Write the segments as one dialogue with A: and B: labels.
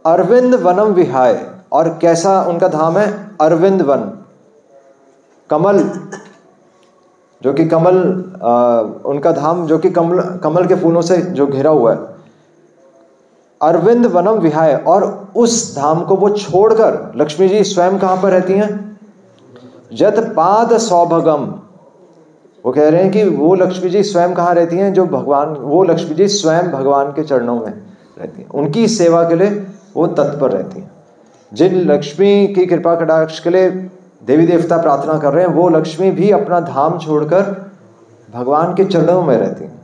A: अरविंद वनम विहाय, और कैसा उनका धाम है? अरविंद वन, कमल, जो कि कमल उनका धाम जो कि कमल के फूलों से जो घिरा हुआ है। अरविंद वनम विहाय, और उस धाम को वो छोड़कर लक्ष्मी जी स्वयं कहाँ पर रहती हैं? यत पाद सौभगम। वो कह रहे हैं कि वो लक्ष्मी जी स्वयं कहाँ रहती हैं? जो भगवान, वो लक्ष्मी जी स्वयं भगवान के चरणों में रहती हैं, उनकी सेवा के लिए वो तत्पर रहती हैं। जिन लक्ष्मी की कृपा कटाक्ष के लिए देवी देवता प्रार्थना कर रहे हैं, वो लक्ष्मी भी अपना धाम छोड़कर भगवान के चरणों में रहती हैं।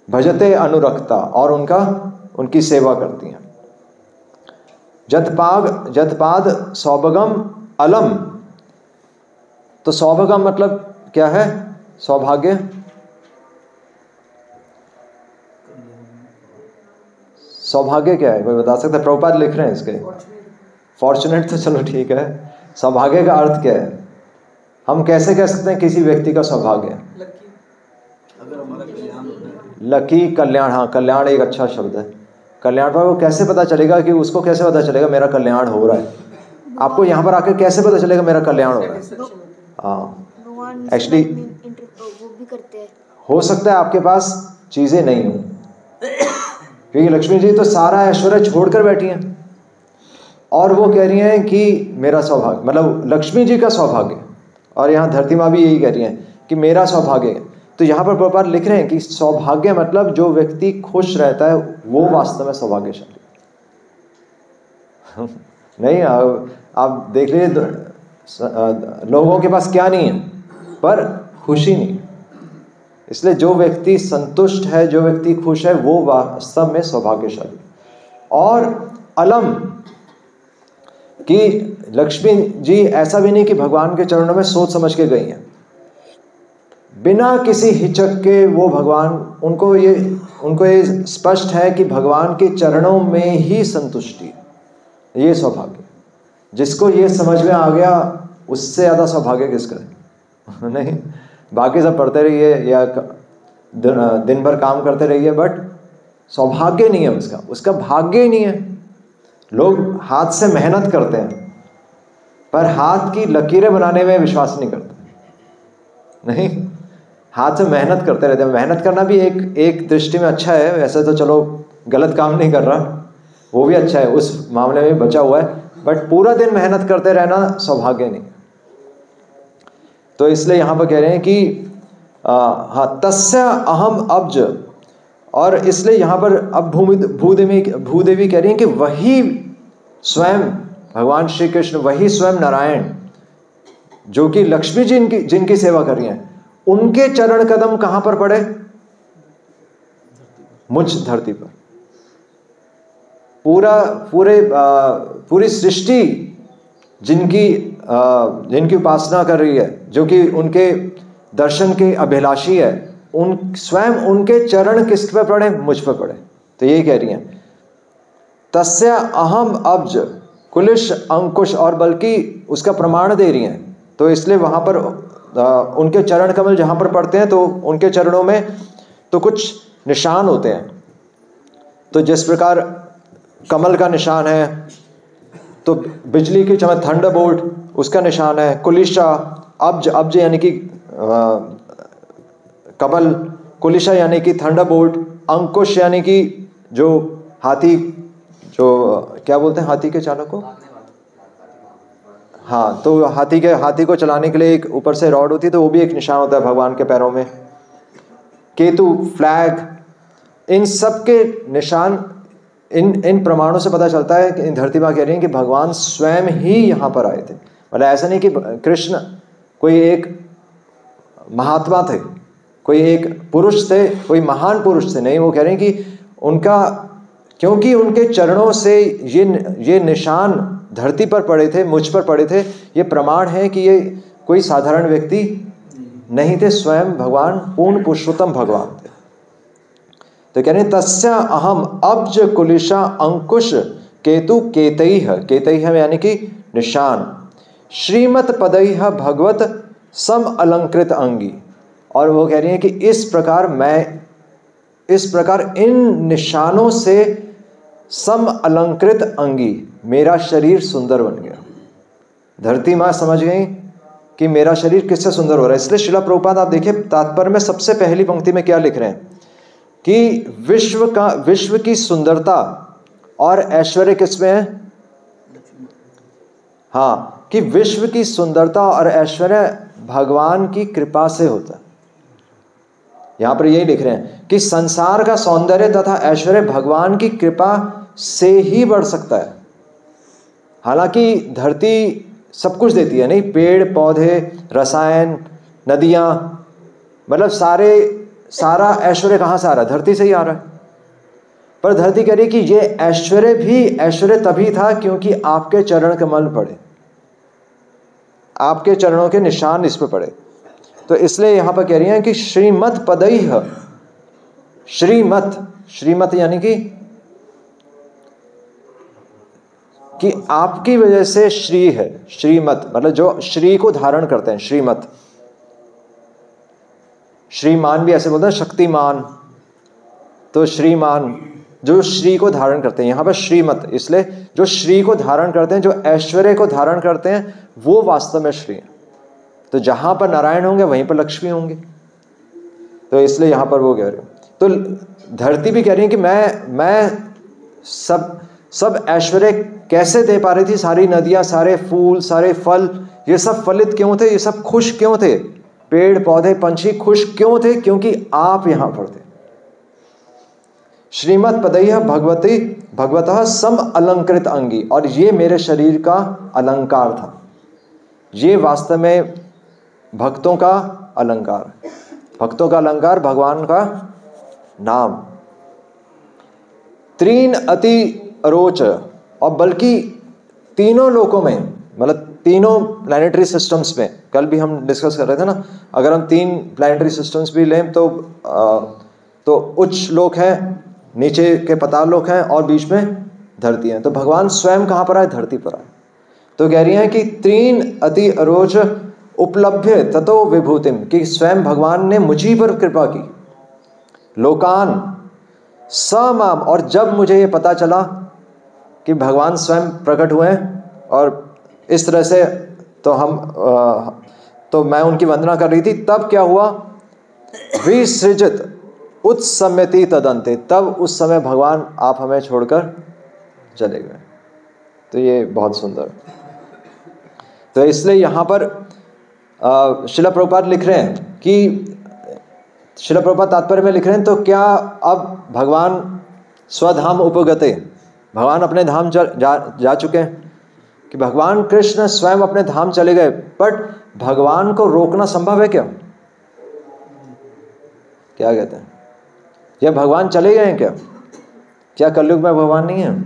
A: भजते अनुरक्ता, और उनकी सेवा करती हैं। जतपाद सौभगम अलम, तो सौभगम मतलब क्या है? सौभाग्य। सौभाग्य क्या है, कोई बता सकता है? प्रभुपाद लिख रहे हैं इसके। फॉर्चुनेट तो चलो ठीक है, सौभाग्य का अर्थ क्या है? हम कैसे कह सकते हैं किसी व्यक्ति का सौभाग्य? लकी, कल्याण। हाँ, कल्याण एक अच्छा शब्द है। कल्याण पर वो कैसे पता चलेगा कि उसको कैसे पता चलेगा मेरा कल्याण हो रहा है? आपको यहाँ पर आकर कैसे पता चलेगा मेरा कल्याण हो रहा है? हाँ, एक्चुअली हो सकता है आपके पास चीजें नहीं हो, क्योंकि लक्ष्मी जी तो सारा ऐश्वर्य छोड़कर बैठी हैं और वो कह रही हैं कि मेरा सौभाग्य, मतलब लक्ष्मी जी का सौभाग्य। और यहाँ धरती माँ भी यही कह रही हैं कि मेरा सौभाग्य। तो यहाँ पर प्रभुपाद लिख रहे हैं कि सौभाग्य मतलब जो व्यक्ति खुश रहता है वो वास्तव में सौभाग्यशाली। नहीं, आप देख लीजिए लोगों के पास क्या नहीं है, पर खुशी नहीं। इसलिए जो व्यक्ति संतुष्ट है, जो व्यक्ति खुश है, वो वास्तव में सौभाग्यशाली। और अलम कि लक्ष्मी जी ऐसा भी नहीं कि भगवान के चरणों में सोच समझ के गई हैं, बिना किसी हिचक के वो भगवान, उनको ये स्पष्ट है कि भगवान के चरणों में ही संतुष्टि है। ये सौभाग्य, जिसको ये समझ में आ गया उससे ज़्यादा सौभाग्य किसका है? नहीं, बाकी सब पढ़ते रहिए या दिन भर काम करते रहिए, बट सौभाग्य नहीं है उसका भाग्य ही नहीं है। लोग हाथ से मेहनत करते हैं पर हाथ की लकीरें बनाने में विश्वास नहीं करते। नहीं, हाथ से मेहनत करते रहते हैं। मेहनत करना भी एक दृष्टि में अच्छा है, वैसे तो चलो गलत काम नहीं कर रहा, वो भी अच्छा है, उस मामले में बचा हुआ है, बट पूरा दिन मेहनत करते रहना सौभाग्य नहीं। तो इसलिए यहाँ पर कह रहे हैं कि हाँ, तस्य अहम अब्ज, और इसलिए यहाँ पर अब भूदेवी कह रही हैं कि वही स्वयं भगवान श्री कृष्ण, वही स्वयं नारायण, जो कि लक्ष्मी जी जिनकी सेवा कर रही हैं, उनके चरण कदम कहां पर पड़े? मुझ धरती पर। पूरी सृष्टि जिनकी उपासना कर रही है, जो कि उनके दर्शन के अभिलाषी है, स्वयं उनके चरण किस पे पड़े? मुझ पे पड़े। तो ये कह रही हैं तस्य अहम अब्ज कुलिश अंकुश, और बल्कि उसका प्रमाण दे रही हैं। तो इसलिए वहां पर उनके चरण कमल जहां पर पड़ते हैं तो उनके चरणों में तो कुछ निशान होते हैं। तो जिस प्रकार कमल का निशान है, तो बिजली की चमक थंडरबोल्ट उसका निशान है। कुलिशा, अब्ज यानी कि कमल, कुलिशा यानी कि थंडरबोल्ट, अंकुश यानी कि जो हाथी, जो क्या बोलते हैं हाथी के चालक को? हाँ, तो हाथी को चलाने के लिए एक ऊपर से रॉड होती है, तो वो भी एक निशान होता है भगवान के पैरों में। केतु, फ्लैग, इन सब के निशान, इन प्रमाणों से पता चलता है कि धरती माँ कह रही है कि भगवान स्वयं ही यहाँ पर आए थे। मतलब ऐसा नहीं कि कृष्ण कोई एक महात्मा थे, कोई एक पुरुष थे, कोई महान पुरुष थे, नहीं। वो कह रहे हैं कि क्योंकि उनके चरणों से ये निशान धरती पर पड़े थे, मुझ पर पड़े थे, ये प्रमाण है कि ये कोई साधारण व्यक्ति नहीं थे, स्वयं भगवान पूर्ण पुरुषोत्तम भगवान थे। तो कह रहे हैं तस्य अहम अब्ज कुलिशा अंकुश केतु केतैः यानी कि निशान, श्रीमत पदैः भगवत सम अलंकृत अंगी। और वो कह रही है कि इस प्रकार इन निशानों से सम अलंकृत अंगी, मेरा शरीर सुंदर बन गया। धरती माँ समझ गई कि मेरा शरीर किससे सुंदर हो रहा है। इसलिए श्रील प्रभुपाद आप देखिए तात्पर्य में सबसे पहली पंक्ति में क्या लिख रहे हैं कि विश्व की सुंदरता और ऐश्वर्य किसमें है? हाँ, कि विश्व की सुंदरता और ऐश्वर्य भगवान की कृपा से होता है। यहां पर यही लिख रहे हैं कि संसार का सौंदर्य तथा ऐश्वर्य भगवान की कृपा से ही बढ़ सकता है। हालांकि धरती सब कुछ देती है, नहीं, पेड़ पौधे, रसायन, नदियां, मतलब सारा ऐश्वर्य कहाँ से आ रहा है? धरती से ही आ रहा है। पर धरती कह रही कि ये ऐश्वर्य भी ऐश्वर्य तभी था क्योंकि आपके चरण कमल पड़े, आपके चरणों के निशान इस पे पड़े। तो इसलिए यहां पर कह रही हैं कि श्रीमत पदैह, श्रीमत यानी कि आपकी वजह से श्री है। श्रीमत मतलब जो श्री को धारण करते हैं, श्रीमत। श्रीमान भी ऐसे बोलते हैं, शक्तिमान, तो श्रीमान जो श्री को धारण करते हैं, यहां पर श्रीमत, इसलिए जो श्री को धारण करते हैं, जो ऐश्वर्य को धारण करते हैं, वो वास्तव में श्री है। तो जहां पर नारायण होंगे वहीं पर लक्ष्मी होंगे। तो इसलिए यहां पर वो कह रहे हैं। तो धरती भी कह रही है कि मैं सब ऐश्वर्य कैसे दे पा रही थी? सारी नदियां, सारे फूल, सारे फल, ये सब फलित क्यों थे? ये सब खुश क्यों थे? पेड़ पौधे पंछी खुश क्यों थे? क्योंकि आप यहां पर थे। श्रीमत पदैह भगवतः सम अलंकृत अंगी, और ये मेरे शरीर का अलंकार था। ये वास्तव में भक्तों का अलंकार है। भक्तों का अलंकार भगवान का नाम। त्रीन अति अरोच, और बल्कि तीनों लोकों में, मतलब तीनों प्लैनेटरी सिस्टम्स में, कल भी हम डिस्कस कर रहे थे ना, अगर हम 3 प्लैनेटरी सिस्टम्स भी लें तो उच्च लोक है, नीचे के पाताल लोक हैं, और बीच में धरती है। तो भगवान स्वयं कहाँ पर आए? धरती पर आए। तो कह रही हैं कि तीन अति अरोच उपलब्ध ततो विभूतिम, कि स्वयं भगवान ने मुझी पर कृपा की। लोकान समाम, और जब मुझे ये पता चला कि भगवान स्वयं प्रकट हुए और इस तरह से, तो मैं उनकी वंदना कर रही थी, तब क्या हुआ? विसृजित उत्सम्यति तदंते, तब उस समय भगवान आप हमें छोड़कर चले गए। तो ये बहुत सुंदर। तो इसलिए यहाँ पर श्रील प्रभुपाद लिख रहे हैं कि श्रील प्रभुपाद तात्पर्य में लिख रहे हैं, तो क्या अब भगवान स्वधाम उपगते, भगवान अपने धाम जा चुके हैं, कि भगवान कृष्ण स्वयं अपने धाम चले गए, बट भगवान को रोकना संभव है क्या? क्या कहते हैं? क्या भगवान चले गए हैं क्या? क्या कलयुग में भगवान नहीं है?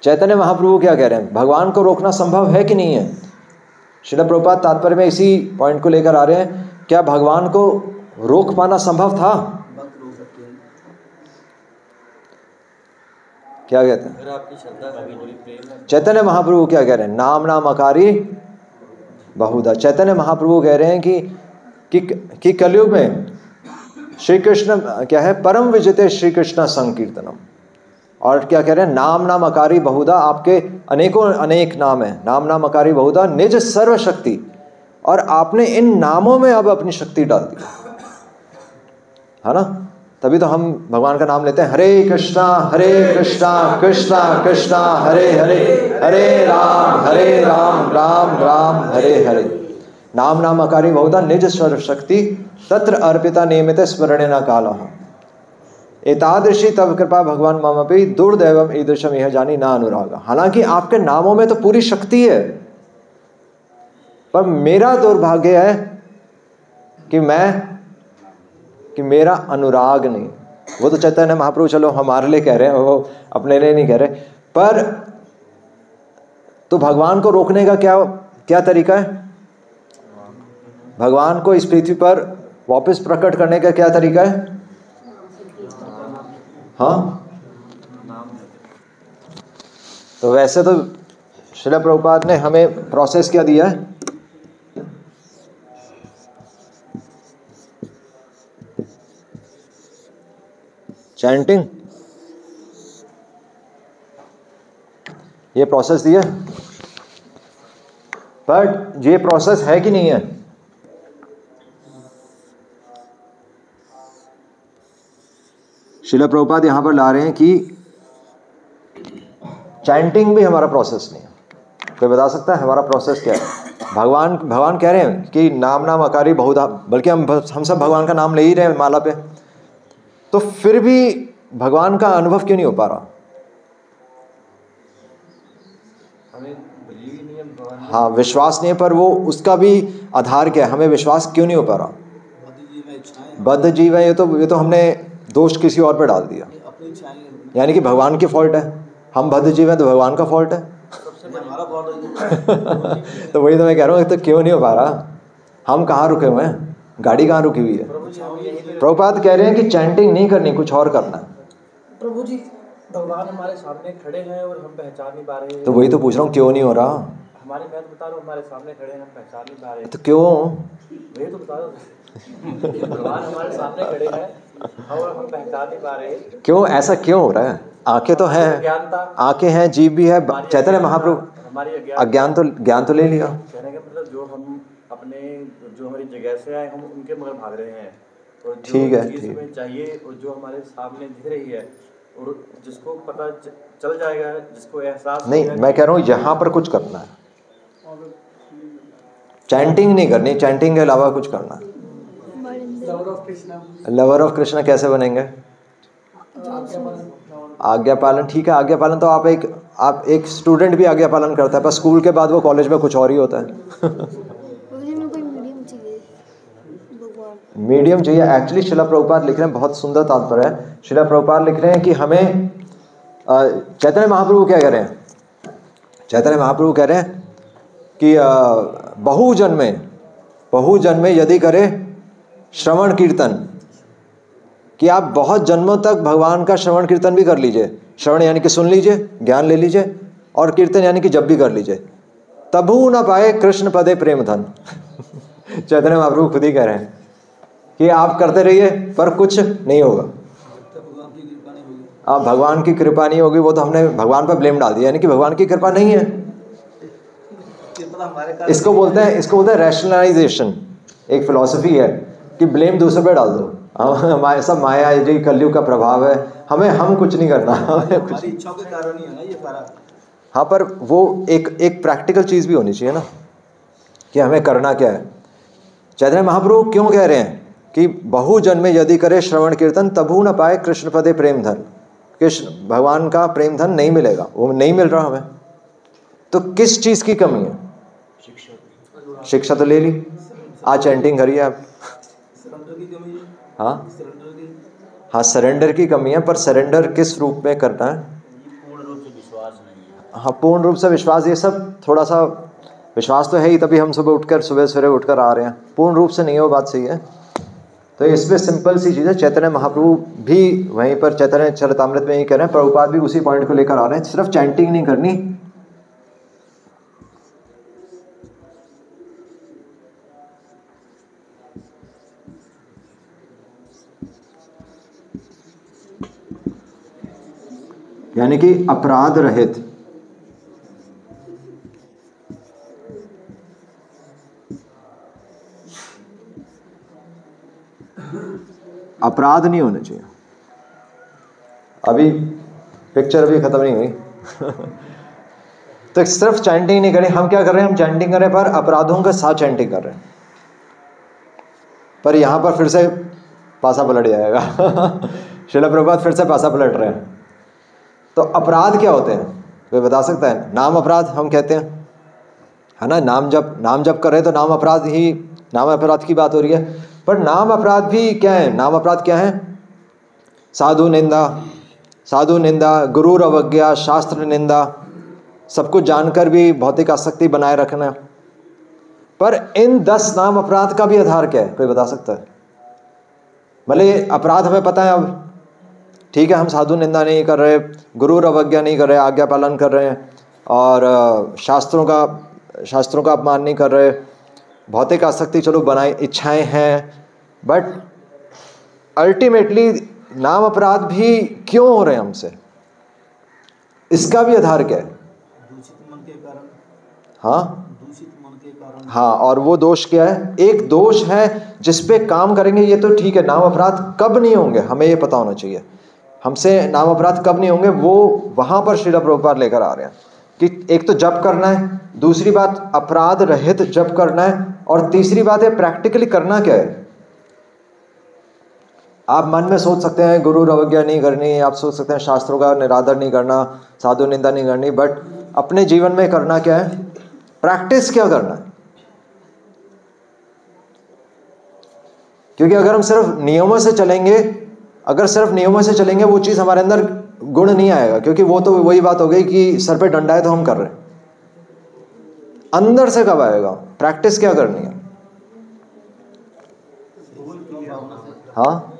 A: चैतन्य महाप्रभु क्या कह रहे हैं? भगवान को रोकना संभव है कि नहीं है? श्रील प्रभुपाद तात्पर्य में इसी पॉइंट को लेकर आ रहे हैं, क्या भगवान को रोक पाना संभव था? क्या कहते हैं? चैतन्य महाप्रभु क्या कह रहे हैं? नाम अकारी बहुधा। चैतन्य महाप्रभु कह रहे हैं कि कलयुग में श्री कृष्ण क्या है? परम विजिते श्री कृष्ण संकीर्तनम। और क्या कह रहे हैं? नाम अकारी बहुधा, आपके अनेकों अनेक नाम है, नाम अकारी बहुधा निज सर्वशक्ति, और आपने इन नामों में अब अपनी शक्ति डाल दी, है ना? तभी तो हम भगवान का नाम लेते हैं, हरे कृष्णा कृष्णा कृष्णा हरे हरे, हरे राम राम राम हरे हरे। नाम अकारी बहुधा निज सर्वशक्ति, तत्र अर्पिता नियमित स्मरणेन कालः, एतादृशी तव कृपा भगवान ममपि दुर्दैवम ईदृशम यह जानी ना अनुरागा। हालांकि आपके नामों में तो पूरी शक्ति है, पर मेरा दुर्भाग्य है कि मेरा अनुराग नहीं। वो तो चैतन्य महाप्रभु चलो हमारे लिए कह रहे हैं, वो अपने लिए नहीं कह रहे। पर तो भगवान को रोकने का क्या तरीका है? भगवान को इस पृथ्वी पर वापस प्रकट करने का क्या तरीका है? हाँ, तो वैसे तो श्रील प्रभुपाद ने हमें प्रोसेस क्या दिया है? चैंटिंग, ये प्रोसेस दिया, बट ये प्रोसेस है कि नहीं है? श्रील प्रभुपाद यहां पर ला रहे हैं कि चैंटिंग भी हमारा प्रोसेस नहीं है। कोई बता सकता है हमारा प्रोसेस क्या है? भगवान कह रहे हैं कि नाम नाम अकारी बहुधा, बल्कि हम सब भगवान का नाम ले ही रहे हैं माला पे, तो फिर भी भगवान का अनुभव क्यों नहीं हो पा रहा? हाँ, विश्वास नहीं है, पर वो उसका भी आधार क्या है? हमें विश्वास क्यों नहीं हो पा रहा? बद्ध जीव है, ये तो हमने दोष किसी और पे डाल दिया, यानी कि भगवान की फॉल्ट है। हम बद्ध जीव हैं तो भगवान का फॉल्ट है। तो वही तो मैं कह रहा हूँ, तो क्यों नहीं हो पा रहा? हम कहाँ रुके हुए हैं? गाड़ी कहाँ रुकी हुई है? प्रभुपाद कह रहे हैं कि चैंटिंग नहीं करनी, कुछ और करना है।
B: प्रभु जी, भगवान हमारे सामने खड़े हैं और हम पहचान नहीं पा रहे हैं।
A: तो वही तो पूछ रहा हूँ, क्यों नहीं हो रहा?
B: हमारी बात बता रहा हूँ, हमारे सामने खड़े हैं, हम पहचान नहीं पा रहे।
A: तो क्यों?
B: वही तो बता रहा हूँ, भगवान हमारे सामने खड़े हैं और हम पहचान नहीं पा रहे।
A: क्यों ऐसा क्यों हो रहा है? आंखें तो हैं, आंखें हैं, जीभ भी है, चैतन्य महाप्रभु,
B: हमारी
A: ज्ञान तो ले लिया।
B: कहने का मतलब जो हम अपने जो हमारी जगह से आए, हम उनके मगर भाग रहे हैं, और
A: ठीक है,
B: चीज़ हमें चाहिए और जो हमारे सामने दिख रही है और जिसको पता चल जाएगा, जिसको एहसास
A: नहीं, मैं कह रहा हूँ यहाँ पर कुछ करना है, चैंटिंग नहीं करनी, चैंटिंग के अलावा कुछ करना है। लवर ऑफ कृष्णा कैसे बनेंगे? आज्ञा पालन, ठीक है, आज्ञा पालन तो आप एक स्टूडेंट भी आज्ञा पालन करता है, पर स्कूल के बाद वो कॉलेज में कुछ और ही होता है। मीडियम चाहिए। एक्चुअली श्रील प्रभुपाद लिख रहे हैं, बहुत सुंदर तात्पर्य है। श्रील प्रभुपाद लिख रहे हैं कि हमें चैतन्य महाप्रभु क्या कह रहे हैं? चैतन्य महाप्रभु कह रहे हैं कि बहुजन्म में यदि करे श्रवण कीर्तन, कि आप बहुत जन्मों तक भगवान का श्रवण कीर्तन भी कर लीजिए। श्रवण यानी कि सुन लीजिए, ज्ञान ले लीजिए, और कीर्तन यानी कि जब भी कर लीजिए, तबू न पाए कृष्ण पदे प्रेम धन। चैतन्य महाप्रभु खुद ही कह रहे हैं कि आप करते रहिए पर कुछ नहीं होगा, आप भगवान की कृपा नहीं होगी। वो तो हमने भगवान पर ब्लेम डाल दिया, यानी कि भगवान की कृपा नहीं है। इसको बोलते हैं रैशनलाइजेशन। एक फिलॉसफी है कि ब्लेम दूसरे पे डाल दो, हमारे सब माया जी कलयुग का प्रभाव है, हम कुछ नहीं करना, हमें कुछ इच्छाओं के कारण ही है ना ये सारा। हाँ, पर वो एक प्रैक्टिकल चीज़ भी होनी चाहिए ना, कि हमें करना क्या है। चैतन्य महाप्रभु क्यों कह रहे हैं कि बहुजन्म यदि करे श्रवण कीर्तन तबू न पाए कृष्ण पदे प्रेम धन? कृष्ण भगवान का प्रेम धन नहीं मिलेगा, वो नहीं मिल रहा हमें। तो किस चीज़ की कमी है? शिक्षा तो ले ली, आज चैंटिंग करिए आप। हाँ, सरेंडर की कमी है, पर सरेंडर किस रूप में करना है?
B: पूर्ण रूप से विश्वास नहीं है।
A: हाँ, पूर्ण रूप से विश्वास, ये सब थोड़ा सा विश्वास तो है ही, तभी हम सुबह सवेरे उठकर आ रहे हैं। पूर्ण रूप से नहीं है, वो बात सही है। तो इसमें सिंपल सी चीज़ है। चैतन्य महाप्रभु भी वहीं पर चैतन्य चरितामृत में ही कह रहे हैं, प्रभुपाद भी उसी पॉइंट को लेकर आ रहे हैं, सिर्फ चैंटिंग नहीं करनी। यानी कि अपराध रहित, अपराध नहीं होने चाहिए। अभी पिक्चर अभी खत्म नहीं हुई। तो सिर्फ चैंटिंग नहीं करें। हम क्या कर रहे हैं? हम चैंटिंग कर रहे हैं, पर अपराधों के साथ चैंटिंग कर रहे हैं। पर यहाँ पर फिर से पासा पलट जाएगा। श्रील प्रभुपाद फिर से पासा पलट रहे हैं। तो अपराध क्या होते हैं, कोई बता सकता है? नाम अपराध हम कहते हैं, है ना। नाम जप कर रहे हैं तो नाम अपराध की बात हो रही है। पर नाम अपराध भी क्या है? नाम अपराध क्या है? साधु निंदा, गुरु अवज्ञा, शास्त्र निंदा, सब कुछ जानकर भी भौतिक आसक्ति बनाए रखना। पर इन 10 नाम अपराध का भी आधार क्या है, कोई बता सकता है? भले अपराध हमें पता है, अब ठीक है, हम साधु निंदा नहीं कर रहे, गुरु अवज्ञा नहीं कर रहे, आज्ञा पालन कर रहे हैं, और शास्त्रों का अपमान नहीं कर रहे, भौतिक आसक्ति चलो बनाई, इच्छाएं हैं, बट अल्टीमेटली नाम अपराध भी क्यों हो रहे हैं हमसे? इसका भी आधार क्या है? हाँ हाँ, और वो दोष क्या है? एक दोष है जिस पे काम करेंगे ये तो ठीक है, नाम अपराध कब नहीं होंगे हमें ये पता होना चाहिए, हमसे नाम अपराध कब नहीं होंगे, वो वहां पर श्रील प्रभुपाद लेकर आ रहे हैं कि एक तो जप करना है, दूसरी बात अपराध रहित जप करना है, और तीसरी बात है प्रैक्टिकली करना क्या है। आप मन में सोच सकते हैं गुरु अवज्ञा नहीं करनी, आप सोच सकते हैं शास्त्रों का निरादर नहीं करना, साधु निंदा नहीं करनी, बट अपने जीवन में करना क्या है, प्रैक्टिस क्या करना है। क्योंकि अगर हम सिर्फ नियमों से चलेंगे, अगर सिर्फ नियमों से चलेंगे वो चीज़ हमारे अंदर गुण नहीं आएगा, क्योंकि वो तो वही बात हो गई कि सर पे डंडा है तो हम कर रहे हैं। अंदर से कब आएगा? प्रैक्टिस क्या करनी है। हाँ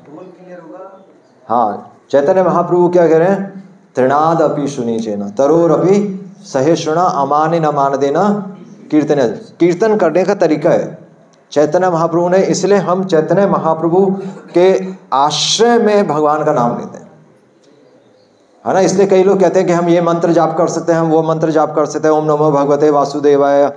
A: हाँ, चैतन्य महाप्रभु क्या कह रहे हैं, तृणाद अपि सुनी चेना तरोर अपि सहिष्णुना अमानि न मान देना कीर्तन। कीर्तन करने का तरीका है चैतन्य महाप्रभु ने, इसलिए हम चैतन्य महाप्रभु के आश्रय में भगवान का नाम लेते हैं, है ना। इसलिए कई लोग कहते हैं कि हम ये मंत्र जाप कर सकते हैं, हम वो मंत्र जाप कर सकते हैं, ओम नमो भगवते वासुदेवाय,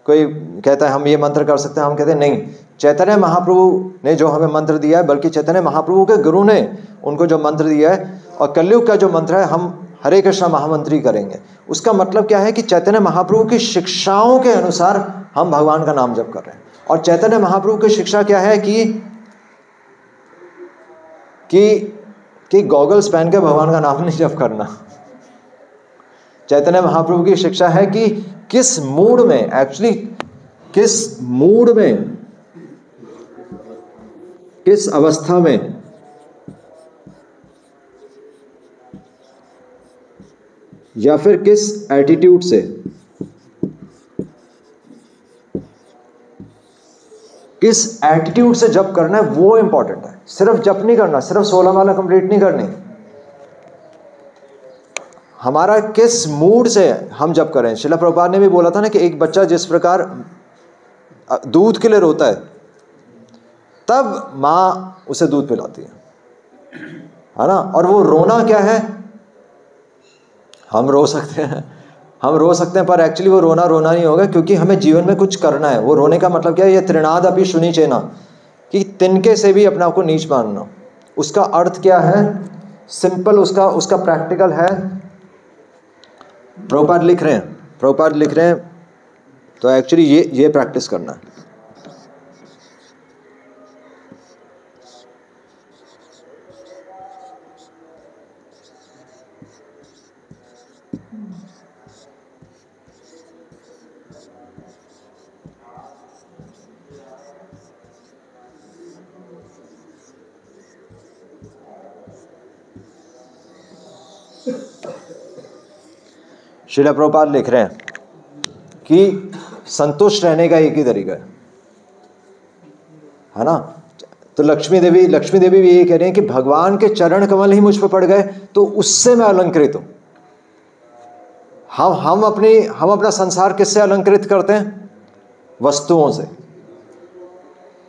A: कोई कहता है हम ये मंत्र कर सकते हैं, हम कहते हैं नहीं, चैतन्य महाप्रभु ने जो हमें मंत्र दिया है, बल्कि चैतन्य महाप्रभु के गुरु ने उनको जो मंत्र दिया है, और कलयुग का जो मंत्र है हम हरे कृष्णा महामंत्री करेंगे। उसका मतलब क्या है कि चैतन्य महाप्रभु की शिक्षाओं के अनुसार हम भगवान का नाम जप कर रहे हैं। और चैतन्य महाप्रभु की शिक्षा क्या है कि गॉगल्स पहन के भगवान का नाम नहीं जप करना। चैतन्य महाप्रभु की शिक्षा है कि किस मूड में, एक्चुअली किस मूड में, किस अवस्था में या फिर किस एटीट्यूड से, किस एटीट्यूड से जप करना है वो इंपॉर्टेंट है। सिर्फ जप नहीं करना, सिर्फ 16 माला कंप्लीट नहीं करनी, हमारा किस मूड से हम जप करें। श्रील प्रभुपाद ने भी बोला था ना कि एक बच्चा जिस प्रकार दूध के लिए रोता है, तब माँ उसे दूध पिलाती है ना। और वो रोना क्या है, हम रो सकते हैं पर एक्चुअली वो रोना नहीं होगा, क्योंकि हमें जीवन में कुछ करना है। वो रोने का मतलब क्या है, ये त्रिनाद अपि सुनी चेना, कि तिनके से भी अपने आप को नीच मानना। उसका अर्थ क्या है, सिंपल उसका प्रैक्टिकल है। प्रभुपाद लिख रहे हैं तो एक्चुअली ये प्रैक्टिस करना है। श्रील प्रभुपाद लिख रहे हैं कि संतुष्ट रहने का एक ही तरीका है ना। तो लक्ष्मी देवी भी यही कह रहे हैं कि भगवान के चरण कमल ही मुझ पर पड़ गए तो उससे मैं अलंकृत हूं। हम अपना संसार किससे अलंकृत करते हैं? वस्तुओं से।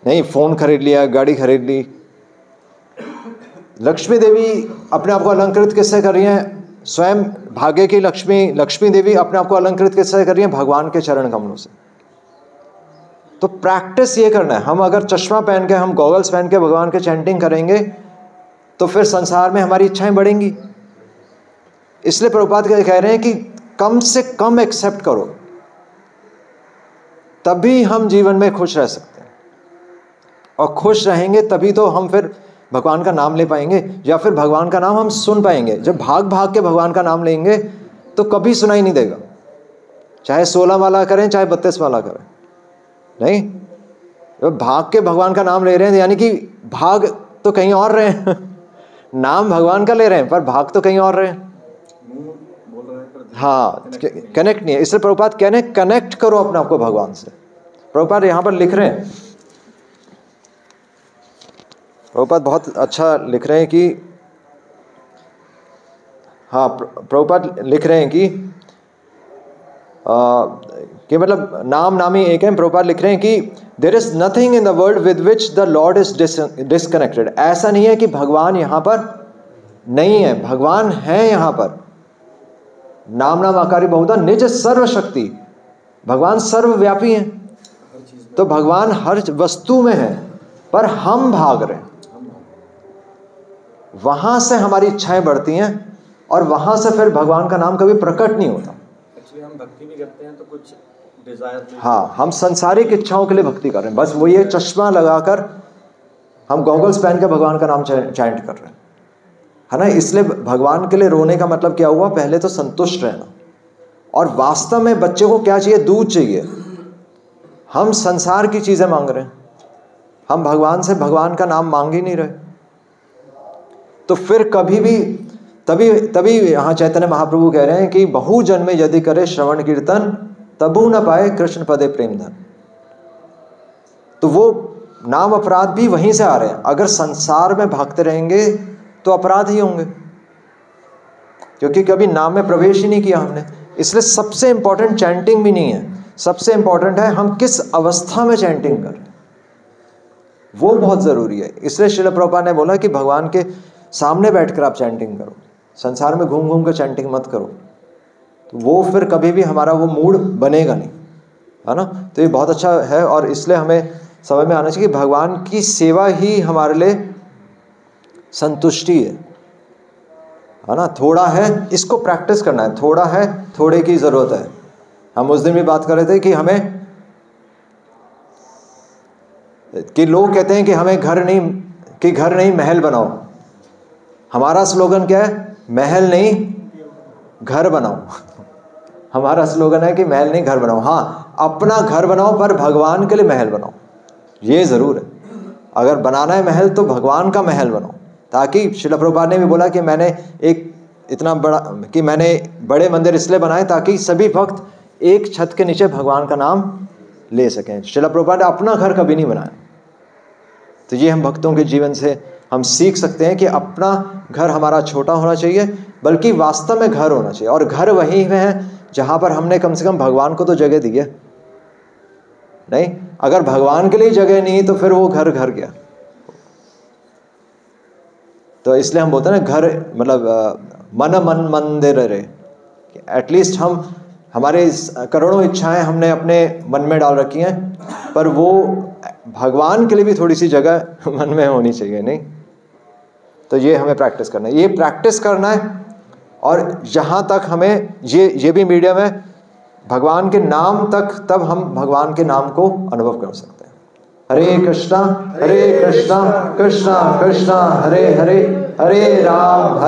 A: नहीं, फोन खरीद लिया, गाड़ी खरीद ली। लक्ष्मी देवी अपने आप को अलंकृत किससे कर रही हैं? स्वयं भाग्य की लक्ष्मी देवी अपने आप को अलंकृत किससे कर रही है? भगवान के चरण कमलों से। तो प्रैक्टिस ये करना है। हम अगर चश्मा पहन के, हम गॉगल्स पहन के भगवान के चैंटिंग करेंगे तो फिर संसार में हमारी इच्छाएं बढ़ेंगी। इसलिए प्रभुपाद कह रहे हैं कि कम से कम एक्सेप्ट करो, तभी हम जीवन में खुश रह सकते हैं। और खुश रहेंगे तभी तो हम फिर भगवान का नाम ले पाएंगे, या फिर भगवान का नाम हम सुन पाएंगे। जब भाग के भगवान का नाम लेंगे तो कभी सुनाई नहीं देगा, चाहे 16 माला करें चाहे 32 माला करें। नहीं, जब भाग के भगवान का नाम ले रहे हैं यानी कि भाग तो कहीं और रहे हैं नाम भगवान का ले रहे हैं पर भाग तो कहीं और रहे हैं। हाँ, कनेक्ट नहीं है। इसलिए प्रभुपाद कह रहे हैं कनेक्ट करो अपने आप को भगवान से। प्रभुपाद यहाँ पर लिख रहे हैं, प्रभुपाद बहुत अच्छा लिख रहे हैं प्रभुपाद लिख रहे हैं कि मतलब नाम नामी एक है। प्रभुपाद लिख रहे हैं कि there is nothing in the world with which the Lord is disconnected. ऐसा नहीं है कि भगवान यहाँ पर नहीं है, भगवान है यहाँ पर। नाम आकारी बहुधा निज सर्वशक्ति भगवान सर्वव्यापी हैं, तो भगवान हर वस्तु में है, पर हम भाग रहे हैं। वहां से हमारी इच्छाएं बढ़ती हैं और वहां से फिर भगवान का नाम कभी प्रकट नहीं होता।
B: एक्चुअली हम भक्ति भी करते हैं तो कुछ डिजायर,
A: हाँ, हम सांसारिक इच्छाओं के लिए भक्ति कर रहे हैं, बस वो ये चश्मा लगाकर हम गॉगल्स पहन के भगवान का नाम चैंट कर रहे हैं, है ना। इसलिए भगवान के लिए रोने का मतलब क्या हुआ, पहले तो संतुष्ट रहना। और वास्तव में बच्चे को क्या चाहिए, दूध चाहिए। हम संसार की चीजें मांग रहे हैं, हम भगवान से भगवान का नाम मांग ही नहीं रहे। तो फिर कभी भी तभी यहाँ चैतन्य महाप्रभु कह रहे हैं कि बहु जन्मे यदि करे श्रवण कीर्तन तबु न पाए कृष्ण पदे प्रेम धन। तो वो नाम अपराध भी वहीं से आ रहे हैं। अगर संसार में भागते रहेंगे तो अपराध ही होंगे, क्योंकि कभी नाम में प्रवेश ही नहीं किया हमने। इसलिए सबसे इंपॉर्टेंट चैंटिंग भी नहीं है, सबसे इंपॉर्टेंट है हम किस अवस्था में चैंटिंग कर रहे हैं, वो बहुत जरूरी है। इसलिए श्रील प्रभुपाद ने बोला कि भगवान के सामने बैठकर आप चैंटिंग करो, संसार में घूम घूम कर चैंटिंग मत करो, तो वो फिर कभी भी हमारा वो मूड बनेगा नहीं, है ना। तो ये बहुत अच्छा है, और इसलिए हमें समझ में आना चाहिए कि भगवान की सेवा ही हमारे लिए संतुष्टि है ना। थोड़ा है, इसको प्रैक्टिस करना है, थोड़ा है, थोड़े की जरूरत है। हम उस दिन भी बात कर रहे थे कि हमें, कि लोग कहते हैं कि हमें घर नहीं महल बनाओ। हमारा स्लोगन क्या है, महल नहीं घर बनाओ। हमारा स्लोगन है कि महल नहीं घर बनाओ। हाँ, अपना घर बनाओ, पर भगवान के लिए महल बनाओ, ये जरूर है। अगर बनाना है महल तो भगवान का महल बनाओ, ताकि श्रील प्रभुपाद ने भी बोला कि मैंने मैंने बड़े मंदिर इसलिए बनाए ताकि सभी भक्त एक छत के नीचे भगवान का नाम ले सकें। श्रील प्रभुपाद ने अपना घर कभी नहीं बनाया। तो ये हम भक्तों के जीवन से हम सीख सकते हैं कि अपना घर हमारा छोटा होना चाहिए, बल्कि वास्तव में घर होना चाहिए। और घर वहीं में है जहाँ पर हमने कम से कम भगवान को तो जगह दी है। नहीं, अगर भगवान के लिए जगह नहीं तो फिर वो घर गया। तो इसलिए हम बोलते हैं ना, घर मतलब मन मंदिर रे। एटलीस्ट हम हमारे करोड़ों इच्छाएं हमने अपने मन में डाल रखी हैं, पर वो भगवान के लिए भी थोड़ी सी जगह मन में होनी चाहिए, नहीं। तो ये हमें प्रैक्टिस करना है, ये प्रैक्टिस करना है। और जहाँ तक हमें ये भी मीडियम है, भगवान के नाम तक तब हम भगवान के नाम को अनुभव कर सकते हैं। हरे कृष्णा कृष्णा कृष्णा हरे हरे, हरे राम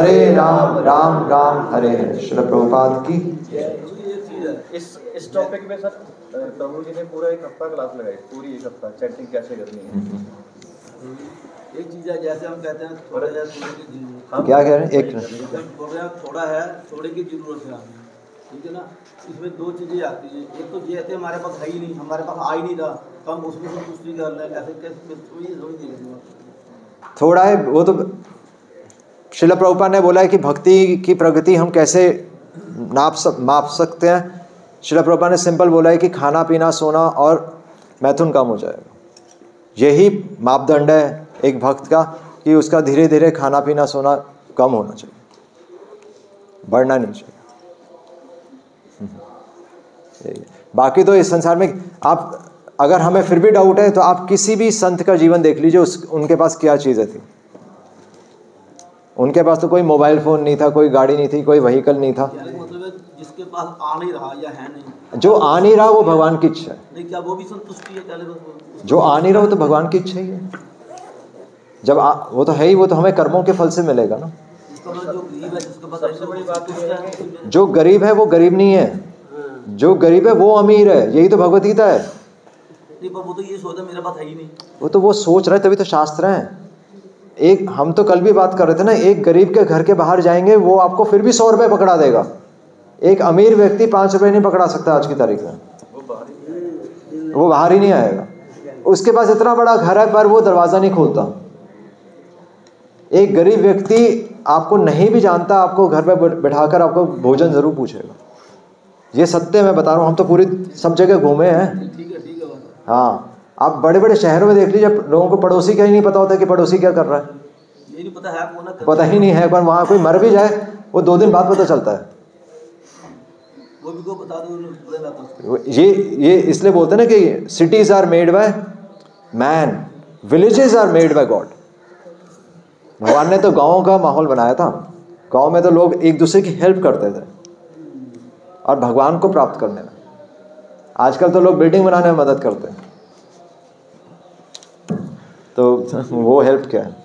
A: राम राम हरे हरे। श्रील प्रभुपाद की।
B: इस टॉपिक में सर प्रभु जी ने पूरा एक हफ्ता क्लास लगाई, पूरी एक हफ्ता चैटिंग कैसे करनी है। एक चीज है, जैसे हम कहते हैं थोड़ा है, थोड़े की जरूरत। क्या कह रहे हैं, एक थोड़ा है, थोड़े की जरूरत है, ठीक है ना। इसमें दो चीजें आती हैं, एक तो ये है हमारे पास है ही नहीं, हमारे पास आ ही नहीं था, तो हम उसमें संतुष्टि कर रहे हैं, ऐसे कैसे थोड़ा है। वो तो श्रील प्रभुपाद ने बोला है कि भक्ति की प्रगति हम कैसे माप सकते हैं। श्रील प्रभुपाद ने सिंपल बोला है कि खाना पीना सोना और मैथुन कम हो जाएगा। यही मापदंड है एक भक्त का, कि उसका धीरे धीरे खाना पीना सोना कम होना चाहिए, बढ़ना नहीं चाहिए। बाकी तो इस संसार में आप, अगर हमें फिर भी डाउट है तो आप किसी भी संत का जीवन देख लीजिए, उनके पास क्या चीज़ें थी। उनके पास तो कोई मोबाइल फ़ोन नहीं था, कोई गाड़ी नहीं थी, कोई व्हीकल नहीं था। जिसके पास आ नहीं रहा या है नहीं,
A: जो आ नहीं रहा वो भगवान की इच्छा है।
B: नहीं, क्या वो भी संतुष्टि है?
A: जो आ नहीं रहा वो तो भगवान की इच्छा ही है। जब वो तो है ही, वो तो हमें कर्मों के फल से मिलेगा ना। जो गरीब है वो गरीब नहीं है, जो गरीब है वो अमीर है, यही तो भगवत गीता है।
B: वो तो ये सोचता मेरे पास है ही नहीं,
A: वो तो वो सोच रहे, तभी तो शास्त्र हैं। एक हम तो कल भी बात कर रहे थे ना, एक गरीब के घर के बाहर जाएंगे वो आपको फिर भी 100 रुपये पकड़ा देगा। एक अमीर व्यक्ति 5 रुपये नहीं पकड़ा सकता आज की तारीख में, वो बाहर ही नहीं आएगा। उसके पास इतना बड़ा घर है पर वो दरवाज़ा नहीं खोलता। एक गरीब व्यक्ति आपको नहीं भी जानता, आपको घर पे बैठाकर आपको भोजन जरूर पूछेगा। ये सत्य मैं बता रहा हूँ, हम तो पूरी सब जगह घूमे हैं। हाँ, आप बड़े बड़े शहरों में देख लीजिए, लोगों को पड़ोसी का ही नहीं पता होता कि पड़ोसी क्या कर रहा है,
B: ये नहीं पता है,
A: पता ही नहीं है। पर वहाँ कोई मर भी जाए वो 2 दिन बाद पता चलता है।
B: वो भी को बता दो।
A: ये इसलिए बोलते हैं ना कि cities are made by man, villages are made by God. भगवान ने तो गाँव का माहौल बनाया था। गाँव में तो लोग एक दूसरे की हेल्प करते थे और भगवान को प्राप्त करने में। आजकल तो लोग बिल्डिंग बनाने में मदद करते हैं, तो वो हेल्प क्या है।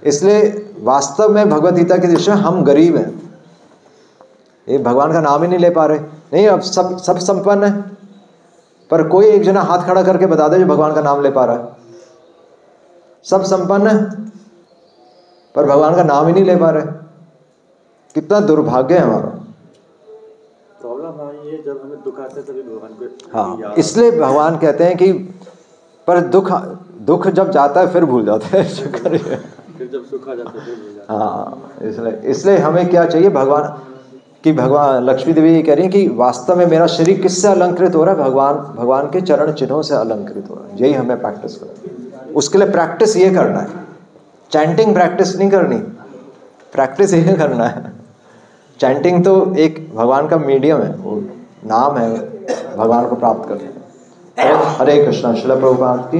A: इसलिए वास्तव में भगवद गीता की दृष्टि में हम गरीब हैं। ये भगवान का नाम ही नहीं ले पा रहे। नहीं, अब सब संपन्न है, पर कोई एक जना हाथ खड़ा करके बता दे जो भगवान का नाम ले पा रहा है। सब संपन्न है पर भगवान का नाम ही नहीं ले पा रहे। कितना दुर्भाग्य है हमारा।
C: प्रॉब्लम ये जब हमें दुख आता है तभी भगवान को।
A: हाँ, इसलिए भगवान कहते हैं कि पर दुख जब जाता है फिर भूल जाता है।
C: फिर जब सुख आ जाता है फिर भूल जाता है।
A: हाँ, इसलिए हमें क्या चाहिए, भगवान लक्ष्मी देवी ये कह रही है कि वास्तव में मेरा शरीर किससे अलंकृत हो रहा है, भगवान के चरण चिन्हों से अलंकृत हो रहा है। यही हमें प्रैक्टिस करना है। उसके लिए प्रैक्टिस ये करना है, चैंटिंग प्रैक्टिस नहीं करनी, प्रैक्टिस ये करना है। चैंटिंग तो एक भगवान का मीडियम है, वो नाम है भगवान को प्राप्त करने। हरे कृष्णा। श्रील प्रभुपाद की